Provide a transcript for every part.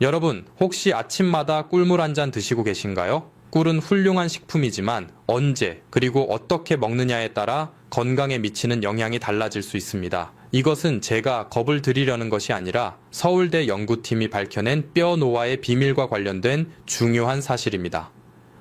여러분, 혹시 아침마다 꿀물 한 잔 드시고 계신가요? 꿀은 훌륭한 식품이지만 언제 그리고 어떻게 먹느냐에 따라 건강에 미치는 영향이 달라질 수 있습니다. 이것은 제가 겁을 드리려는 것이 아니라 서울대 연구팀이 밝혀낸 뼈 노화의 비밀과 관련된 중요한 사실입니다.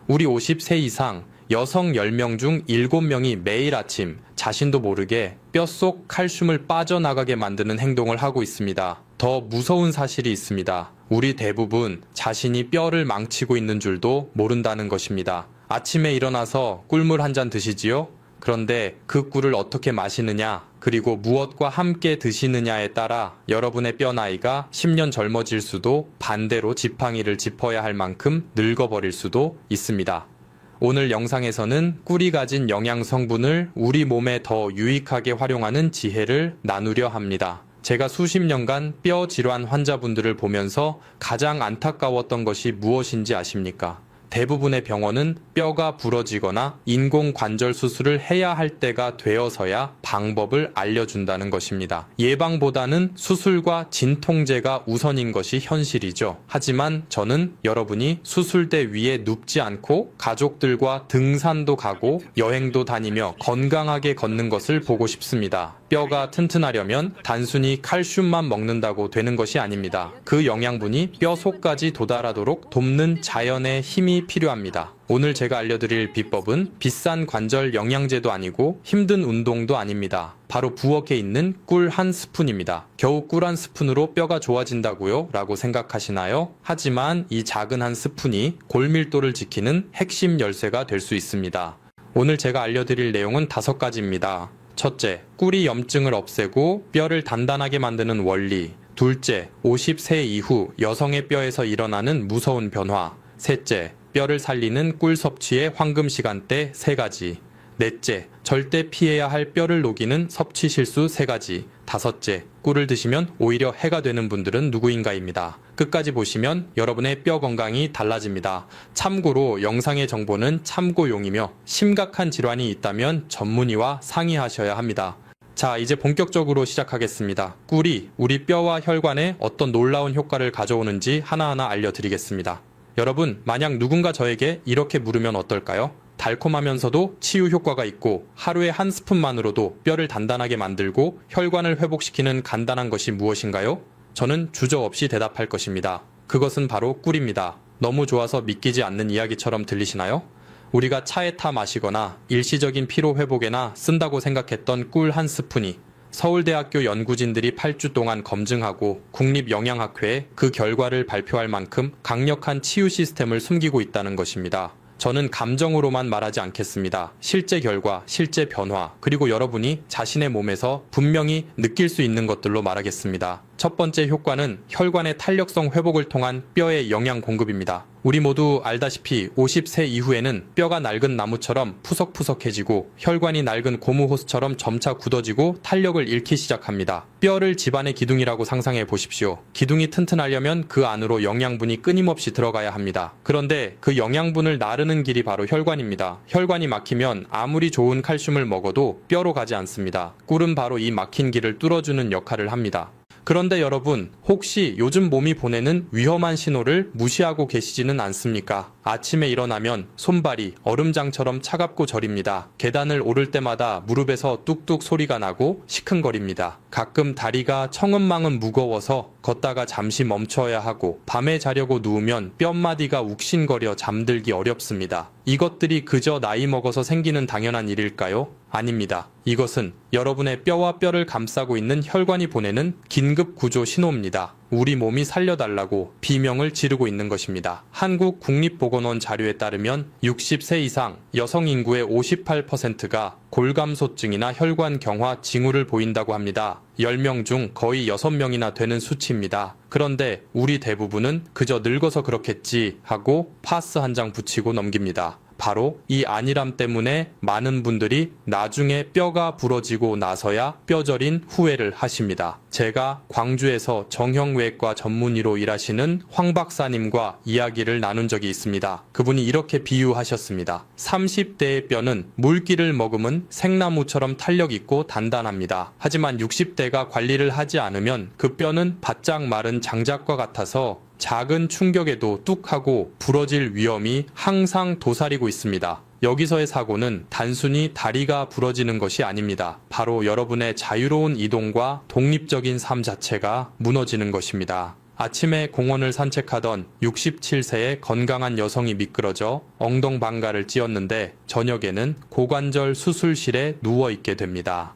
우리 50세 이상 여성 10명 중 7명이 매일 아침 자신도 모르게 뼛속 칼슘을 빠져나가게 만드는 행동을 하고 있습니다. 더 무서운 사실이 있습니다. 우리 대부분 자신이 뼈를 망치고 있는 줄도 모른다는 것입니다. 아침에 일어나서 꿀물 한 잔 드시지요? 그런데 그 꿀을 어떻게 마시느냐, 그리고 무엇과 함께 드시느냐에 따라 여러분의 뼈 나이가 10년 젊어질 수도 반대로 지팡이를 짚어야 할 만큼 늙어버릴 수도 있습니다. 오늘 영상에서는 꿀이 가진 영양 성분을 우리 몸에 더 유익하게 활용하는 지혜를 나누려 합니다. 제가 수십 년간 뼈 질환 환자분들을 보면서 가장 안타까웠던 것이 무엇인지 아십니까? 대부분의 병원은 뼈가 부러지거나 인공관절 수술을 해야 할 때가 되어서야 방법을 알려준다는 것입니다. 예방보다는 수술과 진통제가 우선인 것이 현실이죠. 하지만 저는 여러분이 수술대 위에 눕지 않고 가족들과 등산도 가고 여행도 다니며 건강하게 걷는 것을 보고 싶습니다. 뼈가 튼튼하려면 단순히 칼슘만 먹는다고 되는 것이 아닙니다. 그 영양분이 뼈 속까지 도달하도록 돕는 자연의 힘이 필요합니다. 오늘 제가 알려드릴 비법은 비싼 관절 영양제도 아니고 힘든 운동도 아닙니다. 바로 부엌에 있는 꿀 한 스푼입니다. 겨우 꿀 한 스푼으로 뼈가 좋아진다고요? 라고 생각하시나요? 하지만 이 작은 한 스푼이 골밀도를 지키는 핵심 열쇠가 될 수 있습니다. 오늘 제가 알려드릴 내용은 5가지입니다. 첫째, 꿀이 염증을 없애고 뼈를 단단하게 만드는 원리. 둘째, 50세 이후 여성의 뼈에서 일어나는 무서운 변화. 셋째, 뼈를 살리는 꿀 섭취의 황금 시간대 3가지. 넷째, 절대 피해야 할 뼈를 녹이는 섭취 실수 3가지. 다섯째, 꿀을 드시면 오히려 해가 되는 분들은 누구인가입니다. 끝까지 보시면 여러분의 뼈 건강이 달라집니다. 참고로 영상의 정보는 참고용이며 심각한 질환이 있다면 전문의와 상의하셔야 합니다. 자, 이제 본격적으로 시작하겠습니다. 꿀이 우리 뼈와 혈관에 어떤 놀라운 효과를 가져오는지 하나하나 알려드리겠습니다. 여러분, 만약 누군가 저에게 이렇게 물으면 어떨까요? 달콤하면서도 치유 효과가 있고 하루에 한 스푼만으로도 뼈를 단단하게 만들고 혈관을 회복시키는 간단한 것이 무엇인가요? 저는 주저없이 대답할 것입니다. 그것은 바로 꿀입니다. 너무 좋아서 믿기지 않는 이야기처럼 들리시나요? 우리가 차에 타 마시거나 일시적인 피로 회복에나 쓴다고 생각했던 꿀 한 스푼이 서울대학교 연구진들이 8주 동안 검증하고 국립영양학회에 그 결과를 발표할 만큼 강력한 치유 시스템을 숨기고 있다는 것입니다. 저는 감정으로만 말하지 않겠습니다. 실제 결과, 실제 변화, 그리고 여러분이 자신의 몸에서 분명히 느낄 수 있는 것들로 말하겠습니다. 첫 번째 효과는 혈관의 탄력성 회복을 통한 뼈의 영양 공급입니다. 우리 모두 알다시피 50세 이후에는 뼈가 낡은 나무처럼 푸석푸석해지고 혈관이 낡은 고무 호스처럼 점차 굳어지고 탄력을 잃기 시작합니다. 뼈를 집안의 기둥이라고 상상해 보십시오. 기둥이 튼튼하려면 그 안으로 영양분이 끊임없이 들어가야 합니다. 그런데 그 영양분을 나르는 길이 바로 혈관입니다. 혈관이 막히면 아무리 좋은 칼슘을 먹어도 뼈로 가지 않습니다. 꿀은 바로 이 막힌 길을 뚫어주는 역할을 합니다. 그런데 여러분, 혹시 요즘 몸이 보내는 위험한 신호를 무시하고 계시지는 않습니까? 아침에 일어나면 손발이 얼음장처럼 차갑고 저립니다. 계단을 오를 때마다 무릎에서 뚝뚝 소리가 나고 시큰거립니다. 가끔 다리가 청은망은 무거워서 걷다가 잠시 멈춰야 하고 밤에 자려고 누우면 뼘마디가 욱신거려 잠들기 어렵습니다. 이것들이 그저 나이 먹어서 생기는 당연한 일일까요? 아닙니다. 이것은 여러분의 뼈와 뼈를 감싸고 있는 혈관이 보내는 긴급 구조 신호입니다. 우리 몸이 살려달라고 비명을 지르고 있는 것입니다. 한국국립보건원 자료에 따르면 60세 이상 여성 인구의 58%가 골감소증이나 혈관 경화 징후를 보인다고 합니다. 10명 중 거의 6명이나 되는 수치입니다. 그런데 우리 대부분은 그저 늙어서 그렇겠지 하고 파스 한 장 붙이고 넘깁니다. 바로 이 안일함 때문에 많은 분들이 나중에 뼈가 부러지고 나서야 뼈저린 후회를 하십니다. 제가 광주에서 정형외과 전문의로 일하시는 황 박사님과 이야기를 나눈 적이 있습니다. 그분이 이렇게 비유하셨습니다. 30대의 뼈는 물기를 머금은 생나무처럼 탄력 있고 단단합니다. 하지만 60대가 관리를 하지 않으면 그 뼈는 바짝 마른 장작과 같아서 작은 충격에도 뚝 하고 부러질 위험이 항상 도사리고 있습니다. 여기서의 사고는 단순히 다리가 부러지는 것이 아닙니다. 바로 여러분의 자유로운 이동과 독립적인 삶 자체가 무너지는 것입니다. 아침에 공원을 산책하던 67세의 건강한 여성이 미끄러져 엉덩방가를 찧었는데 저녁에는 고관절 수술실에 누워있게 됩니다.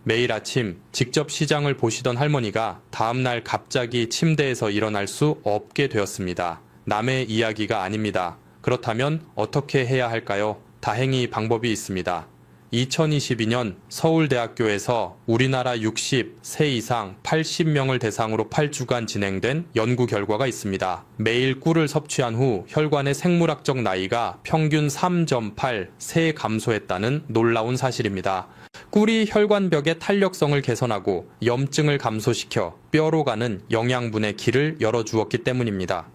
매일 아침 직접 시장을 보시던 할머니가 다음날 갑자기 침대에서 일어날 수 없게 되었습니다. 남의 이야기가 아닙니다. 그렇다면 어떻게 해야 할까요? 다행히 방법이 있습니다. 2022년 서울대학교에서 우리나라 60세 이상 80명을 대상으로 8주간 진행된 연구 결과가 있습니다. 매일 꿀을 섭취한 후 혈관의 생물학적 나이가 평균 3.8세 감소했다는 놀라운 사실입니다. 꿀이 혈관벽의 탄력성을 개선하고 염증을 감소시켜 뼈로 가는 영양분의 길을 열어주었기 때문입니다.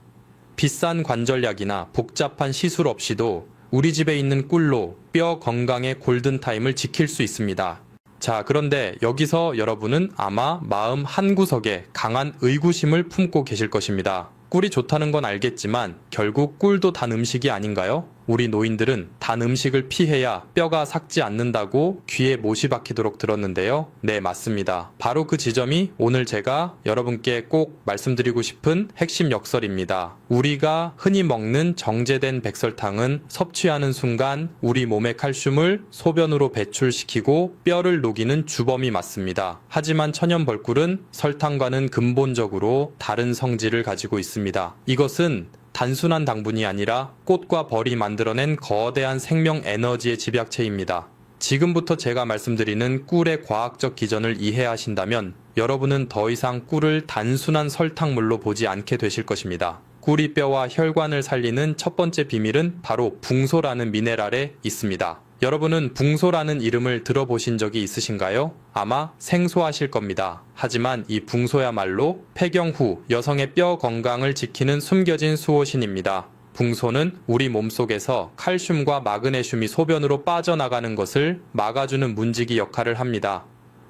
비싼 관절약이나 복잡한 시술 없이도 우리 집에 있는 꿀로 뼈 건강의 골든타임을 지킬 수 있습니다. 자, 그런데 여기서 여러분은 아마 마음 한구석에 강한 의구심을 품고 계실 것입니다. 꿀이 좋다는 건 알겠지만 결국 꿀도 단 음식이 아닌가요? 우리 노인들은 단 음식을 피해야 뼈가 삭지 않는다고 귀에 못이 박히도록 들었는데요. 네, 맞습니다. 바로 그 지점이 오늘 제가 여러분께 꼭 말씀드리고 싶은 핵심 역설입니다. 우리가 흔히 먹는 정제된 백설탕은 섭취하는 순간 우리 몸의 칼슘을 소변으로 배출시키고 뼈를 녹이는 주범이 맞습니다. 하지만 천연벌꿀은 설탕과는 근본적으로 다른 성질을 가지고 있습니다. 이것은 단순한 당분이 아니라 꽃과 벌이 만들어낸 거대한 생명 에너지의 집약체입니다. 지금부터 제가 말씀드리는 꿀의 과학적 기전을 이해하신다면 여러분은 더 이상 꿀을 단순한 설탕물로 보지 않게 되실 것입니다. 꿀이 뼈와 혈관을 살리는 첫 번째 비밀은 바로 붕소라는 미네랄에 있습니다. 여러분은 붕소라는 이름을 들어보신 적이 있으신가요? 아마 생소하실 겁니다. 하지만 이 붕소야말로 폐경 후 여성의 뼈 건강을 지키는 숨겨진 수호신입니다. 붕소는 우리 몸속에서 칼슘과 마그네슘이 소변으로 빠져나가는 것을 막아주는 문지기 역할을 합니다.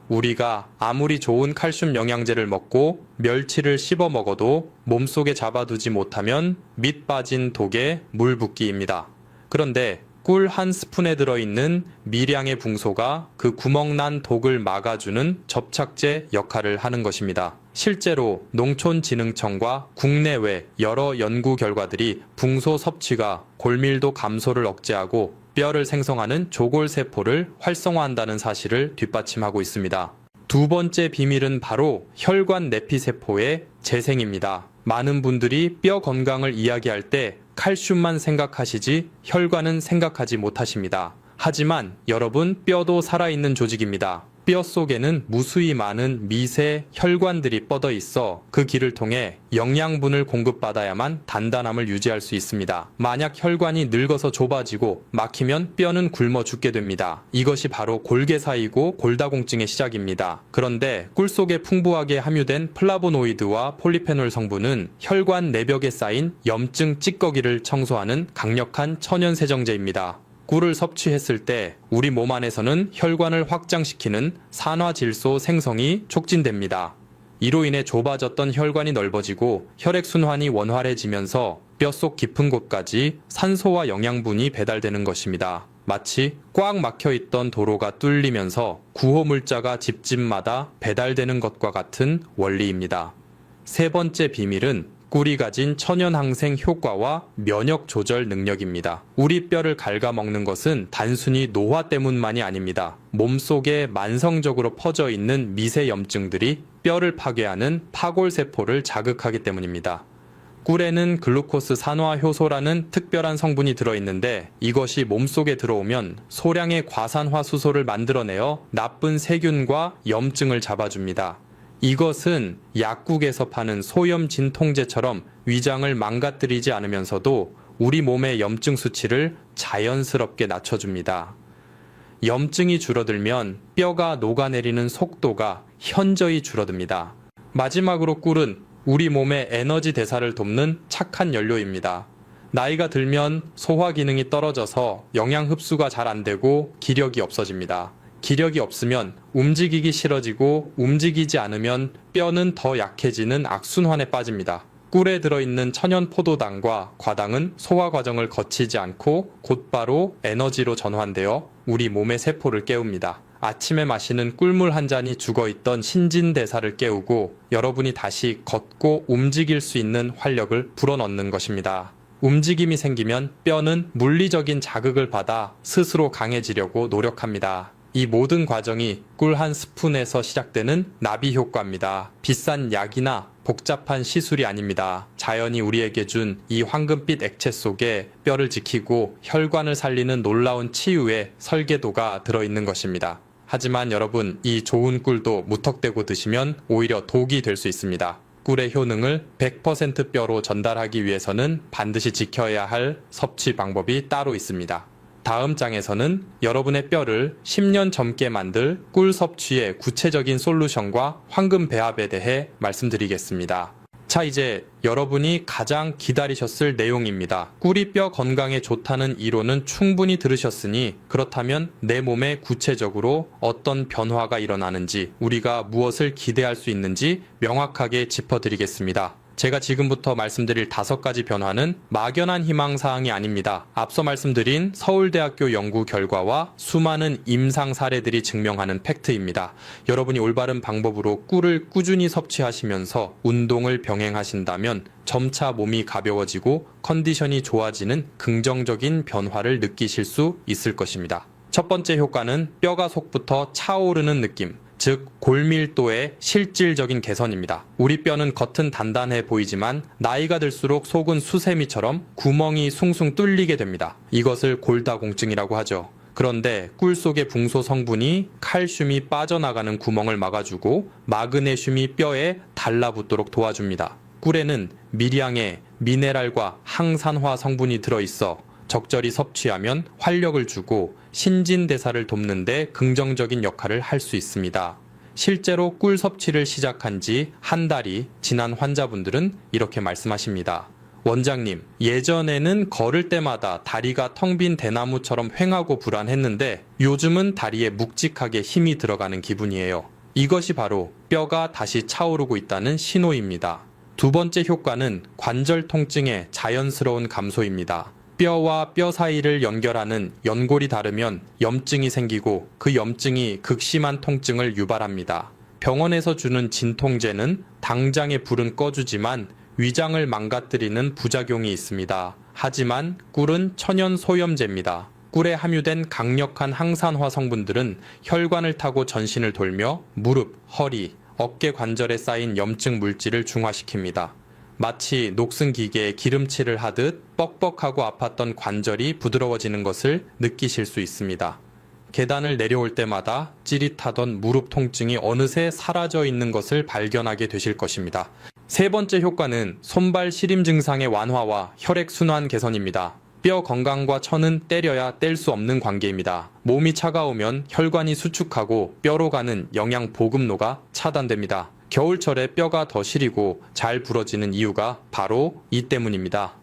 우리가 아무리 좋은 칼슘 영양제를 먹고 멸치를 씹어 먹어도 몸속에 잡아두지 못하면 밑 빠진 독에 물 붓기입니다. 그런데 꿀 한 스푼에 들어있는 미량의 붕소가 그 구멍난 독을 막아주는 접착제 역할을 하는 것입니다. 실제로 농촌진흥청과 국내외 여러 연구 결과들이 붕소 섭취가 골밀도 감소를 억제하고 뼈를 생성하는 조골세포를 활성화한다는 사실을 뒷받침하고 있습니다. 두 번째 비밀은 바로 혈관 내피세포의 재생입니다. 많은 분들이 뼈 건강을 이야기할 때 칼슘만 생각하시지 혈관은 생각하지 못하십니다. 하지만 여러분, 뼈도 살아있는 조직입니다. 뼈 속에는 무수히 많은 미세 혈관들이 뻗어 있어 그 길을 통해 영양분을 공급받아야만 단단함을 유지할 수 있습니다. 만약 혈관이 늙어서 좁아지고 막히면 뼈는 굶어 죽게 됩니다. 이것이 바로 골괴사이고 골다공증의 시작입니다. 그런데 꿀 속에 풍부하게 함유된 플라보노이드와 폴리페놀 성분은 혈관 내벽에 쌓인 염증 찌꺼기를 청소하는 강력한 천연 세정제입니다. 꿀을 섭취했을 때 우리 몸 안에서는 혈관을 확장시키는 산화질소 생성이 촉진됩니다. 이로 인해 좁아졌던 혈관이 넓어지고 혈액순환이 원활해지면서 뼛속 깊은 곳까지 산소와 영양분이 배달되는 것입니다. 마치 꽉 막혀있던 도로가 뚫리면서 구호물자가 집집마다 배달되는 것과 같은 원리입니다. 세 번째 비밀은 꿀이 가진 천연항생 효과와 면역 조절 능력입니다. 우리 뼈를 갉아먹는 것은 단순히 노화 때문만이 아닙니다. 몸속에 만성적으로 퍼져 있는 미세 염증들이 뼈를 파괴하는 파골세포를 자극하기 때문입니다. 꿀에는 글루코스 산화 효소라는 특별한 성분이 들어있는데 이것이 몸속에 들어오면 소량의 과산화수소를 만들어내어 나쁜 세균과 염증을 잡아줍니다. 이것은 약국에서 파는 소염 진통제처럼 위장을 망가뜨리지 않으면서도 우리 몸의 염증 수치를 자연스럽게 낮춰줍니다. 염증이 줄어들면 뼈가 녹아내리는 속도가 현저히 줄어듭니다. 마지막으로 꿀은 우리 몸의 에너지 대사를 돕는 착한 연료입니다. 나이가 들면 소화 기능이 떨어져서 영양 흡수가 잘 안 되고 기력이 없어집니다. 기력이 없으면 움직이기 싫어지고 움직이지 않으면 뼈는 더 약해지는 악순환에 빠집니다. 꿀에 들어있는 천연 포도당과 과당은 소화 과정을 거치지 않고 곧바로 에너지로 전환되어 우리 몸의 세포를 깨웁니다. 아침에 마시는 꿀물 한 잔이 죽어있던 신진대사를 깨우고 여러분이 다시 걷고 움직일 수 있는 활력을 불어넣는 것입니다. 움직임이 생기면 뼈는 물리적인 자극을 받아 스스로 강해지려고 노력합니다. 이 모든 과정이 꿀 한 스푼에서 시작되는 나비 효과입니다. 비싼 약이나 복잡한 시술이 아닙니다. 자연이 우리에게 준 이 황금빛 액체 속에 뼈를 지키고 혈관을 살리는 놀라운 치유의 설계도가 들어있는 것입니다. 하지만 여러분, 이 좋은 꿀도 무턱대고 드시면 오히려 독이 될 수 있습니다. 꿀의 효능을 100% 뼈로 전달하기 위해서는 반드시 지켜야 할 섭취 방법이 따로 있습니다. 다음 장에서는 여러분의 뼈를 10년 젊게 만들 꿀 섭취의 구체적인 솔루션과 황금 배합에 대해 말씀드리겠습니다. 자, 이제 여러분이 가장 기다리셨을 내용입니다. 꿀이 뼈 건강에 좋다는 이론은 충분히 들으셨으니 그렇다면 내 몸에 구체적으로 어떤 변화가 일어나는지, 우리가 무엇을 기대할 수 있는지 명확하게 짚어드리겠습니다. 제가 지금부터 말씀드릴 5가지 변화는 막연한 희망사항이 아닙니다. 앞서 말씀드린 서울대학교 연구 결과와 수많은 임상 사례들이 증명하는 팩트입니다. 여러분이 올바른 방법으로 꿀을 꾸준히 섭취하시면서 운동을 병행하신다면 점차 몸이 가벼워지고 컨디션이 좋아지는 긍정적인 변화를 느끼실 수 있을 것입니다. 첫 번째 효과는 뼈가 속부터 차오르는 느낌, 즉 골밀도의 실질적인 개선입니다. 우리 뼈는 겉은 단단해 보이지만 나이가 들수록 속은 수세미처럼 구멍이 숭숭 뚫리게 됩니다. 이것을 골다공증이라고 하죠. 그런데 꿀 속의 붕소 성분이 칼슘이 빠져나가는 구멍을 막아주고 마그네슘이 뼈에 달라붙도록 도와줍니다. 꿀에는 미량의 미네랄과 항산화 성분이 들어있어 적절히 섭취하면 활력을 주고 신진대사를 돕는 데 긍정적인 역할을 할 수 있습니다. 실제로 꿀 섭취를 시작한 지 한 달이 지난 환자분들은 이렇게 말씀하십니다. 원장님, 예전에는 걸을 때마다 다리가 텅 빈 대나무처럼 휑하고 불안했는데 요즘은 다리에 묵직하게 힘이 들어가는 기분이에요. 이것이 바로 뼈가 다시 차오르고 있다는 신호입니다. 두 번째 효과는 관절 통증의 자연스러운 감소입니다. 뼈와 뼈 사이를 연결하는 연골이 닳으면 염증이 생기고 그 염증이 극심한 통증을 유발합니다. 병원에서 주는 진통제는 당장에 불은 꺼주지만 위장을 망가뜨리는 부작용이 있습니다. 하지만 꿀은 천연 소염제입니다. 꿀에 함유된 강력한 항산화 성분들은 혈관을 타고 전신을 돌며 무릎, 허리, 어깨 관절에 쌓인 염증 물질을 중화시킵니다. 마치 녹슨 기계에 기름칠을 하듯 뻑뻑하고 아팠던 관절이 부드러워지는 것을 느끼실 수 있습니다. 계단을 내려올 때마다 찌릿하던 무릎 통증이 어느새 사라져 있는 것을 발견하게 되실 것입니다. 세 번째 효과는 손발 시림 증상의 완화와 혈액순환 개선입니다. 뼈 건강과 천은 때려야 뗄 수 없는 관계입니다. 몸이 차가우면 혈관이 수축하고 뼈로 가는 영양 보급로가 차단됩니다. 겨울철에 뼈가 더 시리고 잘 부러지는 이유가 바로 이 때문입니다.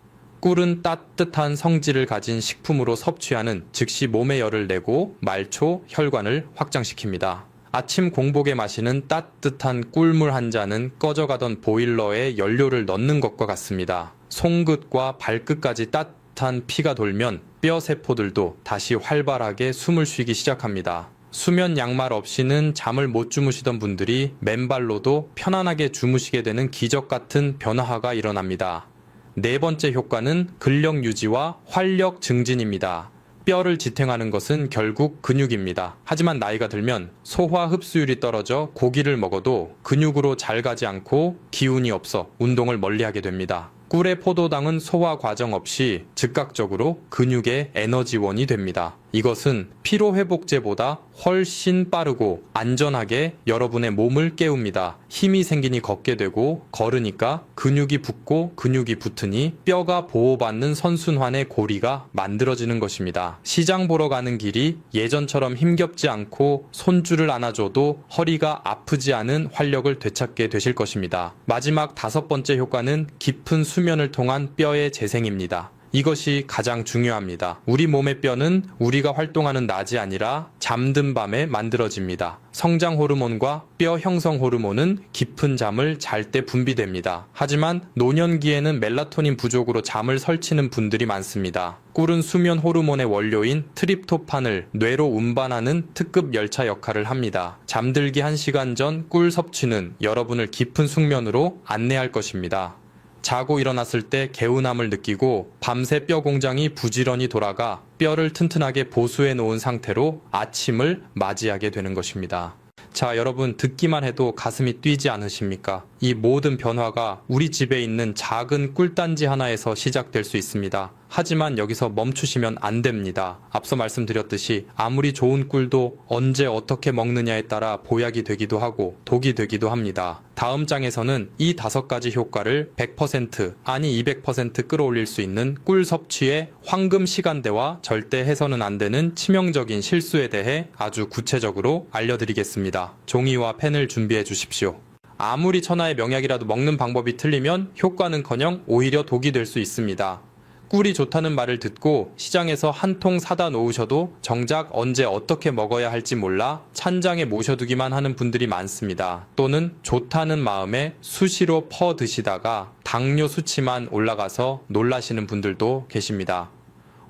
꿀은 따뜻한 성질을 가진 식품으로 섭취하는 즉시 몸에 열을 내고 말초, 혈관을 확장시킵니다. 아침 공복에 마시는 따뜻한 꿀물 한 잔은 꺼져가던 보일러에 연료를 넣는 것과 같습니다. 손끝과 발끝까지 따뜻한 피가 돌면 뼈 세포들도 다시 활발하게 숨을 쉬기 시작합니다. 수면 양말 없이는 잠을 못 주무시던 분들이 맨발로도 편안하게 주무시게 되는 기적 같은 변화가 일어납니다. 네 번째 효과는 근력 유지와 활력 증진입니다. 뼈를 지탱하는 것은 결국 근육입니다. 하지만 나이가 들면 소화 흡수율이 떨어져 고기를 먹어도 근육으로 잘 가지 않고 기운이 없어 운동을 멀리하게 됩니다. 꿀의 포도당은 소화 과정 없이 즉각적으로 근육의 에너지원이 됩니다. 이것은 피로회복제보다 훨씬 빠르고 안전하게 여러분의 몸을 깨웁니다. 힘이 생기니 걷게 되고 걸으니까 근육이 붙고 근육이 붙으니 뼈가 보호받는 선순환의 고리가 만들어지는 것입니다. 시장 보러 가는 길이 예전처럼 힘겹지 않고 손줄을 안아줘도 허리가 아프지 않은 활력을 되찾게 되실 것입니다. 마지막 5번째 효과는 깊은 수면을 통한 뼈의 재생입니다. 이것이 가장 중요합니다. 우리 몸의 뼈는 우리가 활동하는 낮이 아니라 잠든 밤에 만들어집니다. 성장 호르몬과 뼈 형성 호르몬은 깊은 잠을 잘 때 분비됩니다. 하지만 노년기에는 멜라토닌 부족으로 잠을 설치는 분들이 많습니다. 꿀은 수면 호르몬의 원료인 트립토판을 뇌로 운반하는 특급 열차 역할을 합니다. 잠들기 1시간 전 꿀 섭취는 여러분을 깊은 숙면으로 안내할 것입니다. 자고 일어났을 때 개운함을 느끼고 밤새 뼈 공장이 부지런히 돌아가 뼈를 튼튼하게 보수해 놓은 상태로 아침을 맞이하게 되는 것입니다. 자, 여러분 듣기만 해도 가슴이 뛰지 않으십니까? 이 모든 변화가 우리 집에 있는 작은 꿀단지 하나에서 시작될 수 있습니다. 하지만 여기서 멈추시면 안 됩니다. 앞서 말씀드렸듯이 아무리 좋은 꿀도 언제 어떻게 먹느냐에 따라 보약이 되기도 하고 독이 되기도 합니다. 다음 장에서는 이 5가지 효과를 100% 아니 200% 끌어올릴 수 있는 꿀 섭취의 황금 시간대와 절대 해서는 안 되는 치명적인 실수에 대해 아주 구체적으로 알려드리겠습니다. 종이와 펜을 준비해 주십시오. 아무리 천하의 명약이라도 먹는 방법이 틀리면 효과는커녕 오히려 독이 될 수 있습니다. 꿀이 좋다는 말을 듣고 시장에서 한 통 사다 놓으셔도 정작 언제 어떻게 먹어야 할지 몰라 찬장에 모셔두기만 하는 분들이 많습니다. 또는 좋다는 마음에 수시로 퍼 드시다가 당뇨 수치만 올라가서 놀라시는 분들도 계십니다.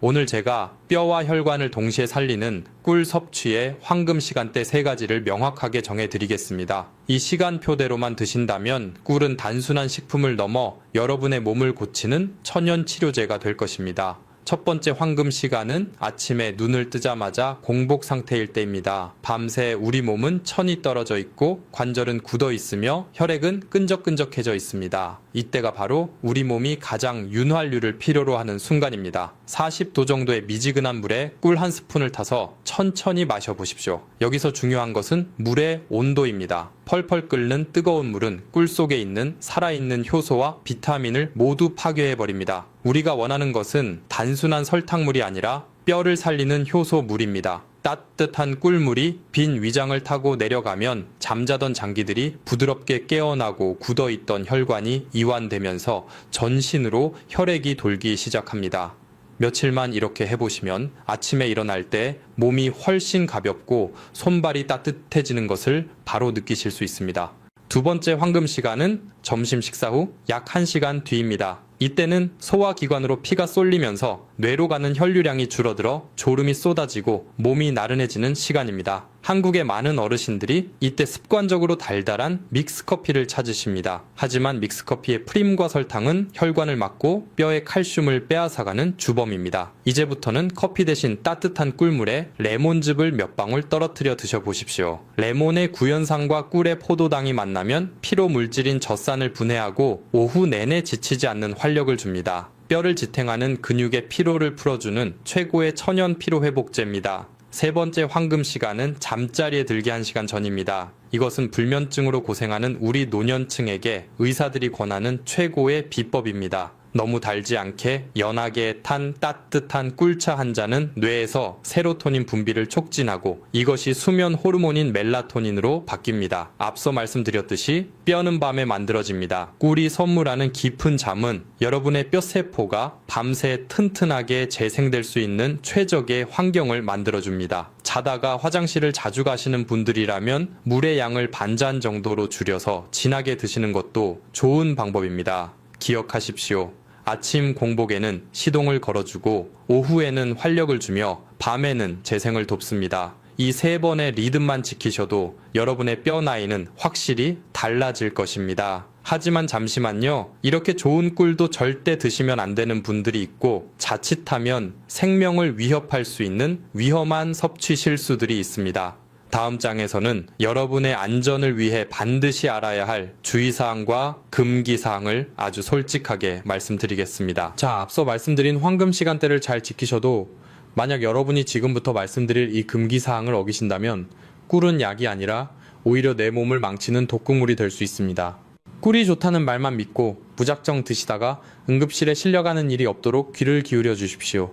오늘 제가 뼈와 혈관을 동시에 살리는 꿀 섭취의 황금 시간대 3가지를 명확하게 정해드리겠습니다. 이 시간표대로만 드신다면 꿀은 단순한 식품을 넘어 여러분의 몸을 고치는 천연 치료제가 될 것입니다. 첫 번째 황금 시간은 아침에 눈을 뜨자마자 공복 상태일 때입니다. 밤새 우리 몸은 천이 떨어져 있고 관절은 굳어 있으며 혈액은 끈적끈적해져 있습니다. 이때가 바로 우리 몸이 가장 윤활유를 필요로 하는 순간입니다. 40도 정도의 미지근한 물에 꿀 1스푼을 타서 천천히 마셔보십시오. 여기서 중요한 것은 물의 온도입니다. 펄펄 끓는 뜨거운 물은 꿀 속에 있는 살아있는 효소와 비타민을 모두 파괴해버립니다. 우리가 원하는 것은 단순한 설탕물이 아니라 뼈를 살리는 효소물입니다. 따뜻한 꿀물이 빈 위장을 타고 내려가면 잠자던 장기들이 부드럽게 깨어나고 굳어있던 혈관이 이완되면서 전신으로 혈액이 돌기 시작합니다. 며칠만 이렇게 해보시면 아침에 일어날 때 몸이 훨씬 가볍고 손발이 따뜻해지는 것을 바로 느끼실 수 있습니다. 두 번째 황금 시간은 점심 식사 후 약 1시간 뒤입니다. 이때는 소화기관으로 피가 쏠리면서 뇌로 가는 혈류량이 줄어들어 졸음이 쏟아지고 몸이 나른해지는 시간입니다. 한국의 많은 어르신들이 이때 습관적으로 달달한 믹스커피를 찾으십니다. 하지만 믹스커피의 프림과 설탕은 혈관을 막고 뼈의 칼슘을 빼앗아가는 주범입니다. 이제부터는 커피 대신 따뜻한 꿀물에 레몬즙을 몇 방울 떨어뜨려 드셔보십시오. 레몬의 구연산과 꿀의 포도당이 만나면 피로 물질인 젖산을 분해하고 오후 내내 지치지 않는 활력을 줍니다. 뼈를 지탱하는 근육의 피로를 풀어주는 최고의 천연 피로회복제입니다. 세 번째 황금 시간은 잠자리에 들기 1시간 전입니다. 이것은 불면증으로 고생하는 우리 노년층에게 의사들이 권하는 최고의 비법입니다. 너무 달지 않게 연하게 탄 따뜻한 꿀차 한 잔은 뇌에서 세로토닌 분비를 촉진하고 이것이 수면 호르몬인 멜라토닌으로 바뀝니다. 앞서 말씀드렸듯이 뼈는 밤에 만들어집니다. 꿀이 선물하는 깊은 잠은 여러분의 뼈세포가 밤새 튼튼하게 재생될 수 있는 최적의 환경을 만들어줍니다. 자다가 화장실을 자주 가시는 분들이라면 물의 양을 반잔 정도로 줄여서 진하게 드시는 것도 좋은 방법입니다. 기억하십시오. 아침 공복에는 시동을 걸어주고 오후에는 활력을 주며 밤에는 재생을 돕습니다. 이 3번의 리듬만 지키셔도 여러분의 뼈 나이는 확실히 달라질 것입니다. 하지만 잠시만요. 이렇게 좋은 꿀도 절대 드시면 안 되는 분들이 있고 자칫하면 생명을 위협할 수 있는 위험한 섭취 실수들이 있습니다. 다음 장에서는 여러분의 안전을 위해 반드시 알아야 할 주의사항과 금기사항을 아주 솔직하게 말씀드리겠습니다. 자, 앞서 말씀드린 황금 시간대를 잘 지키셔도 만약 여러분이 지금부터 말씀드릴 이 금기사항을 어기신다면 꿀은 약이 아니라 오히려 내 몸을 망치는 독극물이 될 수 있습니다. 꿀이 좋다는 말만 믿고 무작정 드시다가 응급실에 실려가는 일이 없도록 귀를 기울여 주십시오.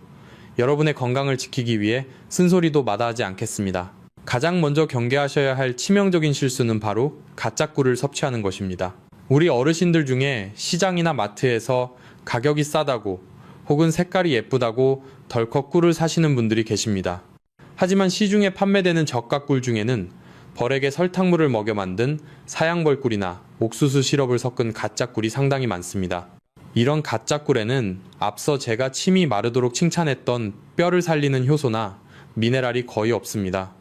여러분의 건강을 지키기 위해 쓴소리도 마다하지 않겠습니다. 가장 먼저 경계하셔야 할 치명적인 실수는 바로 가짜 꿀을 섭취하는 것입니다. 우리 어르신들 중에 시장이나 마트에서 가격이 싸다고 혹은 색깔이 예쁘다고 덜컥 꿀을 사시는 분들이 계십니다. 하지만 시중에 판매되는 저가 꿀 중에는 벌에게 설탕물을 먹여 만든 사양벌꿀이나 옥수수 시럽을 섞은 가짜 꿀이 상당히 많습니다. 이런 가짜 꿀에는 앞서 제가 침이 마르도록 칭찬했던 뼈를 살리는 효소나 미네랄이 거의 없습니다.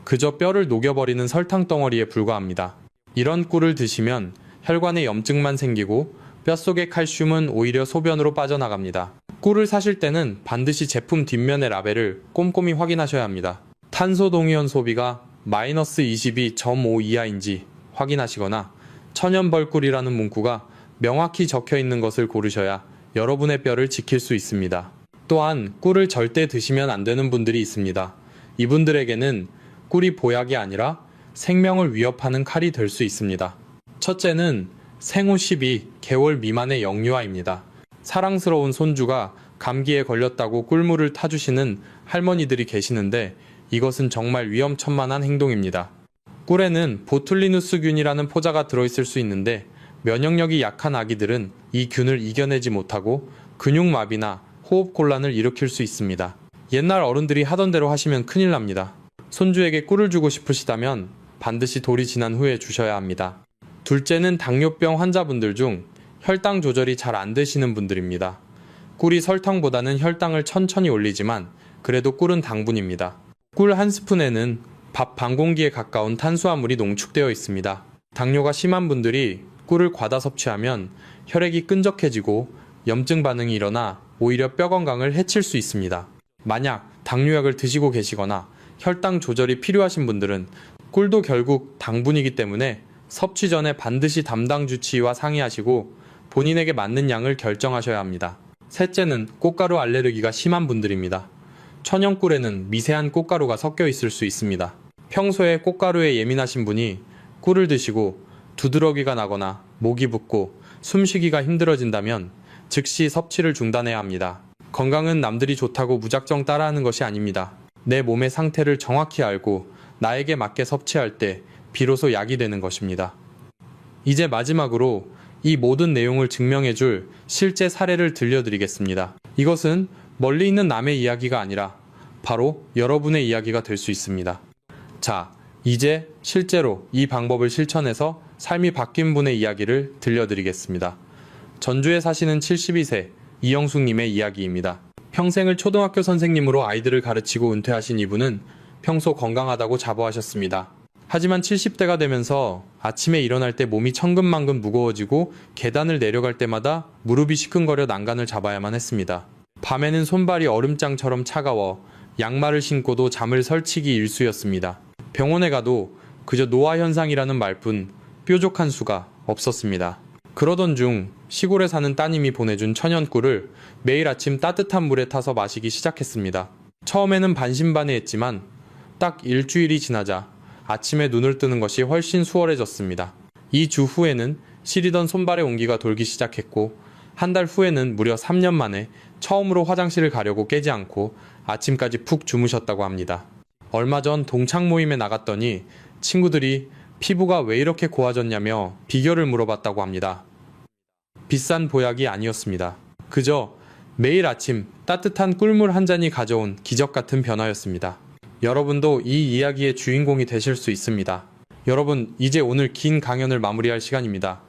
그저 뼈를 녹여버리는 설탕 덩어리에 불과합니다. 이런 꿀을 드시면 혈관에 염증만 생기고 뼛속의 칼슘은 오히려 소변으로 빠져나갑니다. 꿀을 사실 때는 반드시 제품 뒷면의 라벨을 꼼꼼히 확인하셔야 합니다. 탄소 동위원 소비가 마이너스 22.5 이하인지 확인하시거나 천연벌꿀이라는 문구가 명확히 적혀 있는 것을 고르셔야 여러분의 뼈를 지킬 수 있습니다. 또한 꿀을 절대 드시면 안 되는 분들이 있습니다. 이분들에게는 꿀이 보약이 아니라 생명을 위협하는 칼이 될 수 있습니다. 첫째는 생후 12개월 미만의 영유아입니다. 사랑스러운 손주가 감기에 걸렸다고 꿀물을 타주시는 할머니들이 계시는데 이것은 정말 위험천만한 행동입니다. 꿀에는 보툴리누스균이라는 포자가 들어있을 수 있는데 면역력이 약한 아기들은 이 균을 이겨내지 못하고 근육마비나 호흡곤란을 일으킬 수 있습니다. 옛날 어른들이 하던 대로 하시면 큰일 납니다. 손주에게 꿀을 주고 싶으시다면 반드시 돌이 지난 후에 주셔야 합니다. 둘째는 당뇨병 환자분들 중 혈당 조절이 잘 안 되시는 분들입니다. 꿀이 설탕보다는 혈당을 천천히 올리지만 그래도 꿀은 당분입니다. 꿀 한 스푼에는 밥 반 공기에 가까운 탄수화물이 농축되어 있습니다. 당뇨가 심한 분들이 꿀을 과다 섭취하면 혈액이 끈적해지고 염증 반응이 일어나 오히려 뼈 건강을 해칠 수 있습니다. 만약 당뇨약을 드시고 계시거나 혈당 조절이 필요하신 분들은 꿀도 결국 당분이기 때문에 섭취 전에 반드시 담당 주치의와 상의하시고 본인에게 맞는 양을 결정하셔야 합니다. 셋째는 꽃가루 알레르기가 심한 분들입니다. 천연꿀에는 미세한 꽃가루가 섞여 있을 수 있습니다. 평소에 꽃가루에 예민하신 분이 꿀을 드시고 두드러기가 나거나 목이 붓고 숨쉬기가 힘들어진다면 즉시 섭취를 중단해야 합니다. 건강은 남들이 좋다고 무작정 따라하는 것이 아닙니다. 내 몸의 상태를 정확히 알고 나에게 맞게 섭취할 때 비로소 약이 되는 것입니다. 이제 마지막으로 이 모든 내용을 증명해줄 실제 사례를 들려드리겠습니다. 이것은 멀리 있는 남의 이야기가 아니라 바로 여러분의 이야기가 될 수 있습니다. 자, 이제 실제로 이 방법을 실천해서 삶이 바뀐 분의 이야기를 들려드리겠습니다. 전주에 사시는 72세 이영숙님의 이야기입니다. 평생을 초등학교 선생님으로 아이들을 가르치고 은퇴하신 이분은 평소 건강하다고 자부하셨습니다. 하지만 70대가 되면서 아침에 일어날 때 몸이 천근만근 무거워지고 계단을 내려갈 때마다 무릎이 시큰거려 난간을 잡아야만 했습니다. 밤에는 손발이 얼음장처럼 차가워 양말을 신고도 잠을 설치기 일쑤였습니다. 병원에 가도 그저 노화 현상이라는 말뿐 뾰족한 수가 없었습니다. 그러던 중 시골에 사는 따님이 보내준 천연꿀을 매일 아침 따뜻한 물에 타서 마시기 시작했습니다. 처음에는 반신반의했지만 딱 일주일이 지나자 아침에 눈을 뜨는 것이 훨씬 수월해졌습니다. 2주 후에는 시리던 손발의 온기가 돌기 시작했고 한 달 후에는 무려 3년 만에 처음으로 화장실을 가려고 깨지 않고 아침까지 푹 주무셨다고 합니다. 얼마 전 동창 모임에 나갔더니 친구들이 피부가 왜 이렇게 고와졌냐며 비결을 물어봤다고 합니다. 비싼 보약이 아니었습니다. 그저 매일 아침 따뜻한 꿀물 한 잔이 가져온 기적 같은 변화였습니다. 여러분도 이 이야기의 주인공이 되실 수 있습니다. 여러분, 이제 오늘 긴 강연을 마무리할 시간입니다.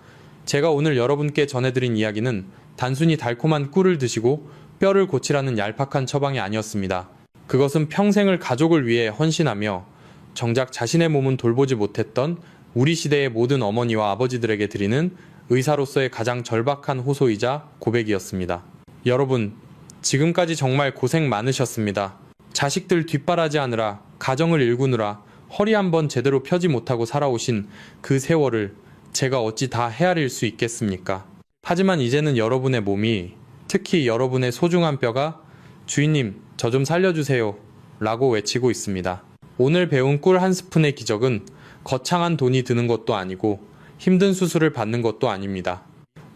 제가 오늘 여러분께 전해드린 이야기는 단순히 달콤한 꿀을 드시고 뼈를 고치라는 얄팍한 처방이 아니었습니다. 그것은 평생을 가족을 위해 헌신하며 정작 자신의 몸은 돌보지 못했던 우리 시대의 모든 어머니와 아버지들에게 드리는 의사로서의 가장 절박한 호소이자 고백이었습니다. 여러분, 지금까지 정말 고생 많으셨습니다. 자식들 뒷바라지하느라, 가정을 일구느라 허리 한번 제대로 펴지 못하고 살아오신 그 세월을 제가 어찌 다 헤아릴 수 있겠습니까? 하지만 이제는 여러분의 몸이, 특히 여러분의 소중한 뼈가 주인님, 저 좀 살려주세요 라고 외치고 있습니다. 오늘 배운 꿀 한 스푼의 기적은 거창한 돈이 드는 것도 아니고 힘든 수술을 받는 것도 아닙니다.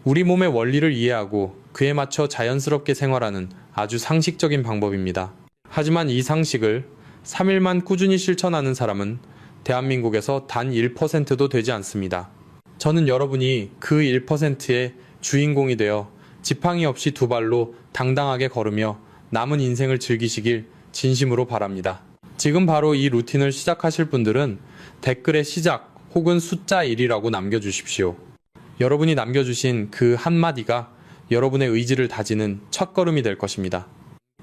우리 몸의 원리를 이해하고 그에 맞춰 자연스럽게 생활하는 아주 상식적인 방법입니다. 하지만 이 상식을 3일만 꾸준히 실천하는 사람은 대한민국에서 단 1%도 되지 않습니다. 저는 여러분이 그 1%의 주인공이 되어 지팡이 없이 두 발로 당당하게 걸으며 남은 인생을 즐기시길 진심으로 바랍니다. 지금 바로 이 루틴을 시작하실 분들은 댓글에 시작 혹은 숫자 1이라고 남겨주십시오. 여러분이 남겨주신 그 한마디가 여러분의 의지를 다지는 첫걸음이 될 것입니다.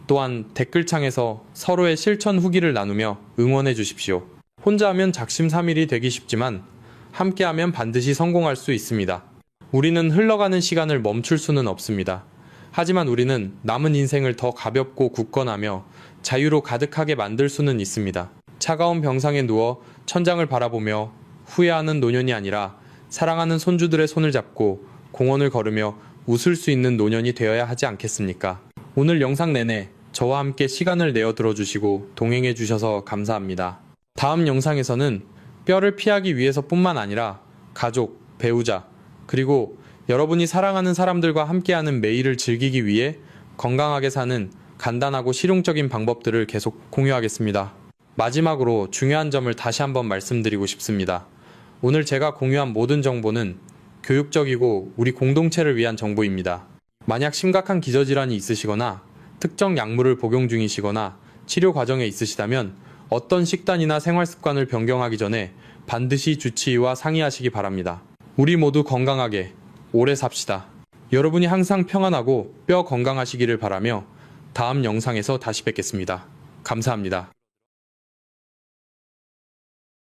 또한 댓글창에서 서로의 실천 후기를 나누며 응원해 주십시오. 혼자 하면 작심삼일이 되기 쉽지만 함께하면 반드시 성공할 수 있습니다. 우리는 흘러가는 시간을 멈출 수는 없습니다. 하지만 우리는 남은 인생을 더 가볍고 굳건하며 자유로 가득하게 만들 수는 있습니다. 차가운 병상에 누워 천장을 바라보며 후회하는 노년이 아니라 사랑하는 손주들의 손을 잡고 공원을 걸으며 웃을 수 있는 노년이 되어야 하지 않겠습니까? 오늘 영상 내내 저와 함께 시간을 내어 들어주시고 동행해 주셔서 감사합니다. 다음 영상에서는 뼈를 피하기 위해서뿐만 아니라 가족, 배우자, 그리고 여러분이 사랑하는 사람들과 함께하는 매일을 즐기기 위해 건강하게 사는 간단하고 실용적인 방법들을 계속 공유하겠습니다. 마지막으로 중요한 점을 다시 한번 말씀드리고 싶습니다. 오늘 제가 공유한 모든 정보는 교육적이고 우리 공동체를 위한 정보입니다. 만약 심각한 기저질환이 있으시거나 특정 약물을 복용 중이시거나 치료 과정에 있으시다면 어떤 식단이나 생활 습관을 변경하기 전에 반드시 주치의와 상의하시기 바랍니다. 우리 모두 건강하게 오래 삽시다. 여러분이 항상 평안하고 뼈 건강하시기를 바라며 다음 영상에서 다시 뵙겠습니다. 감사합니다.